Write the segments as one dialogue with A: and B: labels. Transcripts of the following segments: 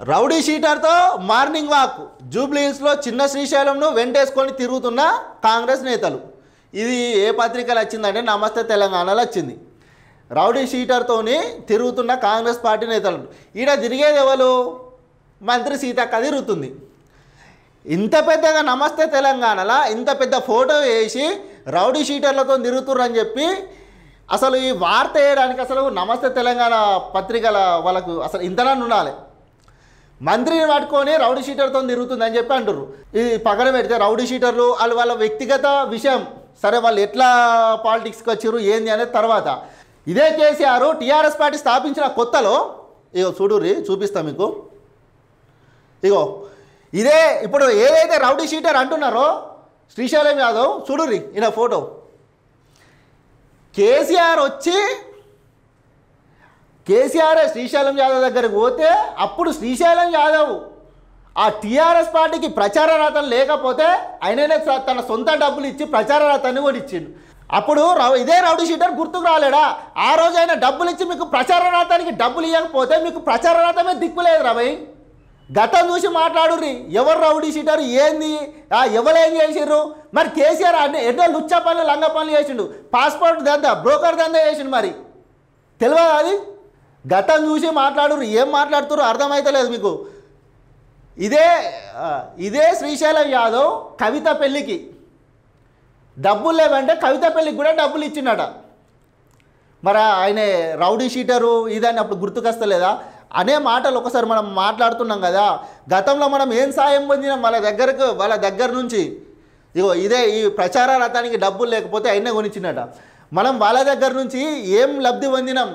A: Rowdy షీటర్తో morning walk జూబ్లీహిల్స్లో చిన్న శ్రీశైలంను వెంటేసుకొని తిరుగుతున్న కాంగ్రెస్ నేతలు. ఇది ఏ పత్రికలు వచ్చిందంటే నమస్తే తెలంగాణలో వచ్చింది. రౌడీ షీటర్తోని తిరుగుతున్న కాంగ్రెస్ పార్టీ నేతలు. ఈడ తిరిగేది ఎవరు? మంత్రి సీతక్క తిరుగుతుంది. ఇంత పెద్దగా నమస్తే తెలంగాణలో ఇంత పెద్ద ఫోటో వేసి రౌడీ షీటర్లతో తిరుగుతుర్రని చెప్పి అసలు ఈ వార్త వేయడానికి అసలు నమస్తే తెలంగాణ పత్రికల వాళ్ళకు అసలు ఇంతనన్ను ఉండాలి. మంత్రిని పట్టుకొని రౌడీ షీటర్తో తిరుగుతుందని చెప్పి అంటారు. ఇది పక్కన పెడితే రౌడీ షీటర్లు వాళ్ళ వ్యక్తిగత విషయం, సరే వాళ్ళు ఎట్లా పాలిటిక్స్కి వచ్చారు ఏంది అనేది తర్వాత. ఇదే కేసీఆర్ టీఆర్ఎస్ పార్టీ స్థాపించిన కొత్తలో ఇగో చూడుర్రి, చూపిస్తా మీకు. ఇగో ఇదే ఇప్పుడు ఏదైతే రౌడీ షీటర్ అంటున్నారో శ్రీశైలం యాదవ్, చూడుర్రి ఈయన ఫోటో. కేసీఆర్ వచ్చి శ్రీశైలం యాదవ్ దగ్గరికి పోతే అప్పుడు శ్రీశైలం యాదవ్ ఆ టీఆర్ఎస్ పార్టీకి ప్రచార రథం లేకపోతే ఆయననే తన సొంత డబ్బులు ఇచ్చి ప్రచార రథాన్ని కూడా ఇచ్చిండు. అప్పుడు ఇదే రౌడీ షీటర్ గుర్తుకు రాలేడా? ఆ రోజు ఆయన డబ్బులు ఇచ్చి మీకు ప్రచార రథానికి డబ్బులు ఇవ్వకపోతే మీకు ప్రచార రథమే దిక్కులేదు రాబోయ్. గతం చూసి మాట్లాడుర్రి. ఎవరు రౌడీ షీటర్ ఏంది, ఎవరు ఏం చేసిర్రు? మరి కేసీఆర్ ఎన్నో లుచ్చ పనులు లంగ పనులు చేసిండు. పాస్పోర్ట్ దందా, బ్రోకర్ దందా చేసిండు. మరి తెలియదు అది? గతం చూసి మాట్లాడుర్రు. ఏం మాట్లాడుతుర్రు అర్థమైతలేదు మీకు. ఇదే శ్రీశైలం యాదవ్ కవిత పెళ్ళికి డబ్బులు లేవంటే కవిత పెళ్ళికి కూడా డబ్బులు ఇచ్చిండట. మరి ఆయన రౌడీ షీటరు ఇదని అప్పుడు గుర్తుకొస్తలేదా అనే మాటలు ఒకసారి మనం మాట్లాడుతున్నాం కదా. గతంలో మనం ఏం సాయం పొందినాం వాళ్ళ దగ్గర నుంచి. ఇగో ఇదే ఈ ప్రచార రథానికి డబ్బులు లేకపోతే అయినా కొనిచ్చినట. మనం వాళ్ళ దగ్గర నుంచి ఏం లబ్ధి పొందినాం?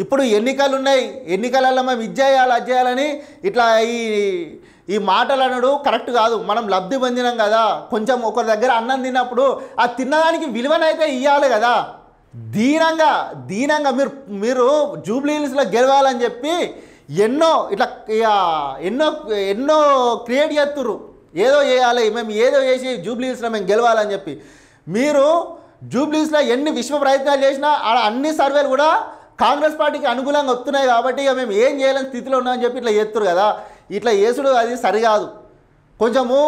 A: ఇప్పుడు ఎన్నికలు ఉన్నాయి, ఎన్నికలలో మేము ఇది చేయాలి అది చేయాలని ఇట్లా ఈ మాటలు అనడు కరెక్ట్ కాదు. మనం లబ్ధి పొందినాం కదా, కొంచెం ఒకరి దగ్గర అన్నం తిన్నప్పుడు ఆ తిన్నదానికి విలువనైతే ఇవ్వాలి కదా. దీనంగా మీరు జూబ్లీహిల్స్లో గెలవాలని చెప్పి ఎన్నో క్రియేట్ చేస్తుర్రు. ఏదో చేయాలి, మేము ఏదో చేసి జూబ్లీహిల్స్లో మేము గెలవాలని చెప్పి. మీరు జూబ్లీహిల్స్లో ఎన్ని విశ్వ ప్రయత్నాలు చేసినా అన్ని సర్వేలు కూడా కాంగ్రెస్ పార్టీకి అనుకూలంగా వస్తున్నాయి కాబట్టి ఇక మేము ఏం చేయలేని స్థితిలో ఉన్నామని చెప్పి ఇట్లా చేస్తురు కదా. ఇట్లా చేసుడు అది సరికాదు. కొంచెము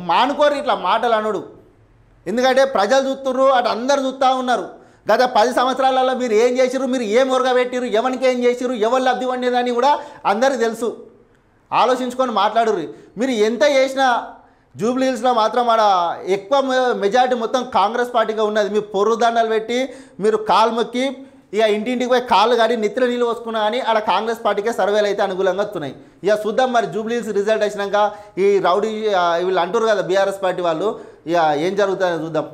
A: మానుకోరు ఇట్లా మాటలు అనుడు. ఎందుకంటే ప్రజలు చూస్తుర్రు, అటు అందరు చూస్తూ ఉన్నారు. గత 10 సంవత్సరాలలో మీరు ఏం చేసిర్రు, మీరు ఏం ఒరగబెట్టిర్రు, ఎవరికి ఏం చేసిర్రు, ఎవరు లబ్ధి పొందేదని కూడా అందరికీ తెలుసు. ఆలోచించుకొని మాట్లాడుర్రి. మీరు ఎంత చేసినా జూబ్లీహిల్స్లో మాత్రం ఆడ ఎక్కువ మెజారిటీ మొత్తం కాంగ్రెస్ పార్టీగా ఉన్నది. మీ పొర్రుదండలు పెట్టి మీరు కాలు మొక్కి ఇక ఇంటింటికి పోయి కాళ్ళు కానీ నెత్తిలో నీళ్ళు పోసుకున్నా కానీ ఆడ కాంగ్రెస్ పార్టీకే సర్వేలు అయితే అనుకూలంగా వస్తున్నాయి. ఇక చూద్దాం మరి జూబ్లీహిల్స్ రిజల్ట్ వచ్చినాక ఈ రౌడీ వీళ్ళు అంటారు కదా బీఆర్ఎస్ పార్టీ వాళ్ళు, ఇక ఏం జరుగుతుందో చూద్దాం.